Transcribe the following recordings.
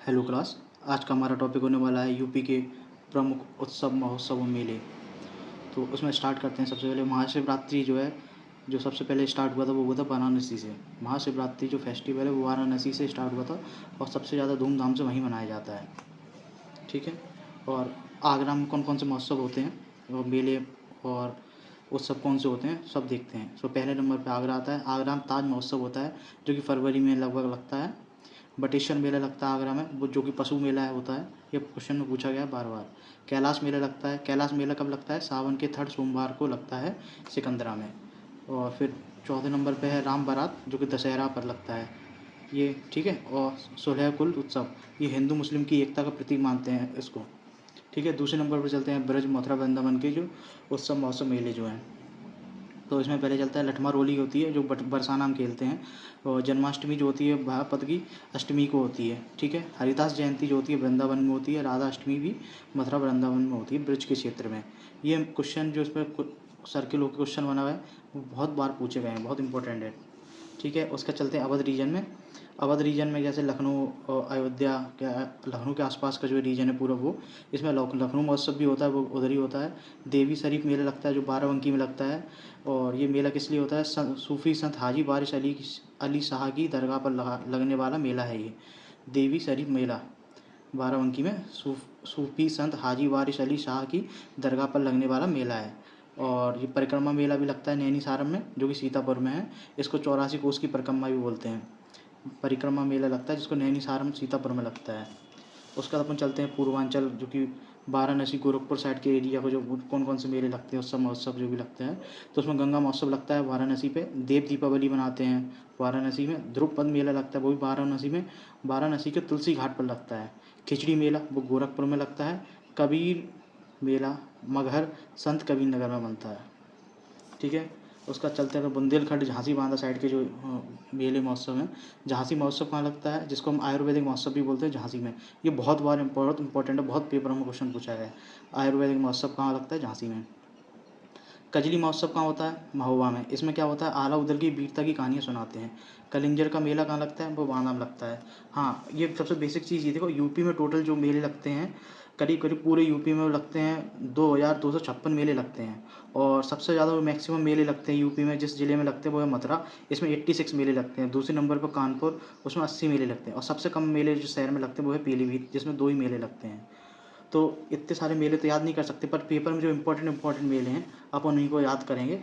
Hello class. आज का हमारा टॉपिक होने वाला है यूपी के प्रमुख उत्सव महोत्सव और मेले। तो उसमें स्टार्ट करते हैं। सबसे पहले महाशिवरात्रि जो है, जो सबसे पहले स्टार्ट हुआ था वो हुआ था वाराणसी से। महाशिवरात्रि जो फेस्टिवल है वो वाराणसी से स्टार्ट हुआ था और सबसे ज़्यादा धूमधाम से वहीं मनाया जाता है। ठीक है। और आगरा में कौन कौन से महोत्सव होते हैं और मेले और उत्सव कौन से होते हैं सब देखते हैं। तो पहले नंबर पर आगरा आता है। आगरा में ताज महोत्सव होता है जो कि फरवरी में लगभग लगता है। बटेश्वर मेला लगता है आगरा में, वो जो कि पशु मेला है होता है। ये क्वेश्चन में पूछा गया है बार बार। कैलाश मेला लगता है। कैलाश मेला कब लगता है? सावन के 3rd सोमवार को लगता है सिकंदरा में। और फिर चौथे नंबर पे है राम बारात जो कि दशहरा पर लगता है ये। ठीक है। और 16 कुल उत्सव, ये हिंदू मुस्लिम की एकता का प्रतीक मानते हैं इसको। ठीक है। दूसरे नंबर पर चलते हैं ब्रज मथुरा वृंदावन के जो उत्सव महोत्सव मेले जो हैं। तो इसमें पहले चलता है लठमार होली होती है जो बरसाना हम खेलते हैं। और जन्माष्टमी जो होती है भागवत की अष्टमी को होती है। ठीक है। हरिदास जयंती जो होती है वृंदावन में होती है। राधा अष्टमी भी मथुरा वृंदावन में होती है ब्रज के क्षेत्र में। ये क्वेश्चन जो इस पर सर्किल होकर क्वेश्चन बना हुआ है वो बहुत बार पूछे गए हैं, बहुत इंपॉर्टेंट है। ठीक है। उसका चलते हैं अवध रीजन में। अवध रीजन में जैसे लखनऊ और अयोध्या क्या, लखनऊ के आसपास का जो रीजन है पूरा वो, इसमें लखनऊ महोत्सव भी होता है, वो उधर ही होता है। देवी शरीफ मेला लगता है जो बाराबंकी में लगता है। और ये मेला किस लिए होता है? सूफ़ी संत हाजी वारिस अली शाह की दरगाह पर लगने वाला मेला है ये देवी शरीफ मेला। बाराबंकी में सूफ़ी संत हाजी वारिस अली शाह की दरगाह पर लगने वाला मेला है। और ये परिक्रमा मेला भी लगता है नैनीसारम में जो कि सीतापुर में है। इसको 84 कोस की परिक्रमा भी बोलते हैं। परिक्रमा मेला लगता है जिसको नैनीसारम सीतापुर में लगता है। उसके बाद अपन चलते हैं पूर्वांचल जो कि वाराणसी गोरखपुर साइड के एरिया को, जो कौन कौन से मेले लगते हैं उत्सव महोत्सव जो भी लगते हैं। तो उसमें गंगा महोत्सव लगता है वाराणसी पे। देव दीपावली मनाते हैं वाराणसी में। ध्रुपद मेला लगता है वो भी वाराणसी में, वाराणसी के तुलसी घाट पर लगता है। खिचड़ी मेला वो गोरखपुर में लगता है। कबीर मेला मगहर संत कबीर नगर में बनता है। ठीक है। उसका चलते हैं बुंदेलखंड झांसी बांधा साइड के जो मेले महोत्सव हैं। झांसी महोत्सव कहाँ लगता है? जिसको हम आयुर्वेदिक महोत्सव भी बोलते हैं, झांसी में। ये बहुत बार बहुत इंपॉर्टेंट है, बहुत पेपर में क्वेश्चन पूछा गया है। आयुर्वेदिक महोत्सव कहाँ लगता है? झांसी में। कजली महोत्सव कहाँ होता है? महोबा में। इसमें क्या होता है? आला उदल की वीरता की कहानियाँ सुनाते हैं। कलिंजर का मेला कहाँ लगता है? वो बांदा में लगता है। हाँ, ये सबसे बेसिक चीज़ ये देखो, यूपी में टोटल जो मेले लगते हैं करीब करीब पूरे यूपी में लगते हैं 2256 मेले लगते हैं। और सबसे ज़्यादा मैक्सिमम मेले लगते हैं यूपी में जिस ज़िले में लगते हैं वो है मथुरा। इसमें 86 मेले लगते हैं। दूसरे नंबर पर कानपुर, उसमें 80 मेले लगते हैं। और सबसे कम मेले जो शहर में लगते हैं वो है पीलीभीत जिसमें 2 ही मेले लगते हैं। तो इतने सारे मेले तो याद नहीं कर सकते, पर पेपर में जो इंपॉर्टेंट मेले हैं अपन उन्हीं को याद करेंगे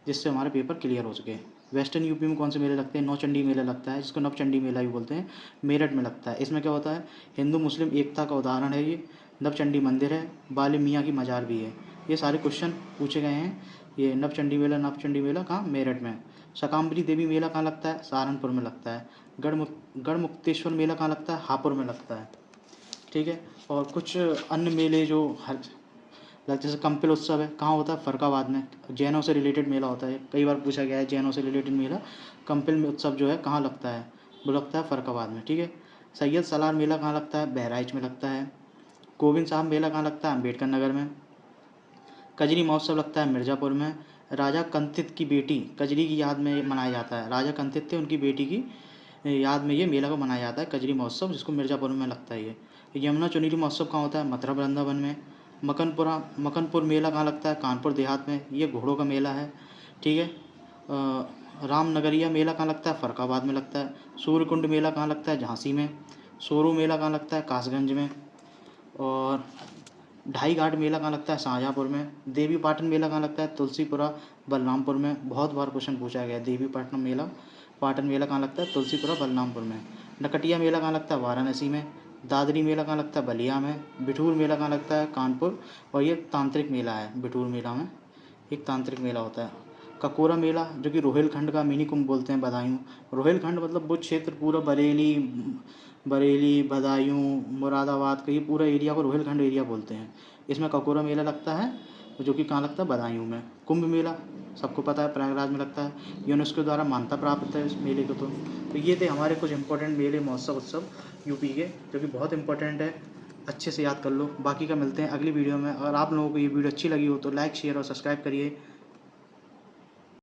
जिससे हमारे पेपर क्लियर हो सके। वेस्टर्न यूपी में कौन से मेले लगते हैं? नौचंडी मेला लगता है जिसको नवचंडी मेला भी बोलते हैं, मेरठ में लगता है। इसमें क्या होता है? हिंदू मुस्लिम एकता का उदाहरण है ये। नवचंडी मंदिर है, बाली मियाँ की मज़ार भी है। ये सारे क्वेश्चन पूछे गए हैं। ये नवचंडी मेला कहाँ? मेरठ में। शाकंभरी देवी मेला कहाँ लगता है? सहारनपुर में लगता है। गढ़मुक्तेश्वर मेला कहाँ लगता है? हापुड़ में लगता है। ठीक है। और कुछ अन्य मेले जो हर जैसे कंपिल उत्सव है कहाँ होता है? फरकाबाद में। जैनों से रिलेटेड मेला होता है, कई बार पूछा गया है जैनों से रिलेटेड मेला। कंपिल में उत्सव जो है कहाँ लगता है? वो लगता है फरकाबाद में। ठीक है। सैयद सलार मेला कहाँ लगता है? बहराइच में लगता है। गोविंद साहब मेला कहाँ लगता है? अम्बेडकर नगर में। कजरी महोत्सव लगता है मिर्ज़ापुर में। राजा कंतित की बेटी कजरी की याद में मनाया जाता है। राजा कंतित थे, उनकी बेटी की याद में ये मेला को मनाया जाता है कजरी महोत्सव, जिसको मिर्ज़ापुर में लगता है ये। यमुना चुनरी महोत्सव कहाँ होता है? मथुरा वृंदावन में। मकनपुर मेला कहाँ लगता है? कानपुर देहात में। ये घोड़ों का मेला है। ठीक है। रामनगरिया मेला कहाँ लगता है? फरकाबाद में लगता है। सूर्यकुंड मेला कहाँ लगता है? झांसी में। सोरू मेला कहाँ लगता है? कासगंज में। और ढाई घाट मेला कहाँ लगता है? शाहजहाँपुर में। देवी पाटन मेला कहाँ लगता है? तुलसीपुरा बलरामपुर में। बहुत बार क्वेश्चन पूछा गया है। देवी पाटन मेला कहाँ लगता है? तुलसीपुरा बलरामपुर में। नकटिया मेला कहाँ लगता है? वाराणसी में। दादरी मेला कहाँ लगता है? बलिया में। बिठूर मेला कहाँ लगता है? कानपुर। और ये तांत्रिक मेला है बिठूर मेला में, एक तांत्रिक मेला होता है। ककोरा मेला जो कि रोहिलखंड का मिनी कुंभ बोलते हैं, बदायूं। रोहिलखंड मतलब वो क्षेत्र पूरा बरेली बदायूं मुरादाबाद का ये पूरा एरिया को रोहिलखंड एरिया बोलते हैं। इसमें ककोरा मेला लगता है जो कि कहाँ लगता है? बदायूं में। कुंभ मेला सबको पता है प्रयागराज में लगता है, यूनेस्को द्वारा मान्यता प्राप्त है इस मेले को। तो ये थे हमारे कुछ इंपॉर्टेंट मेले महोत्सव उत्सव यूपी के, जो कि बहुत इंपॉर्टेंट है। अच्छे से याद कर लो। बाकी का मिलते हैं अगली वीडियो में। अगर आप लोगों को ये वीडियो अच्छी लगी हो तो लाइक शेयर और सब्सक्राइब करिए।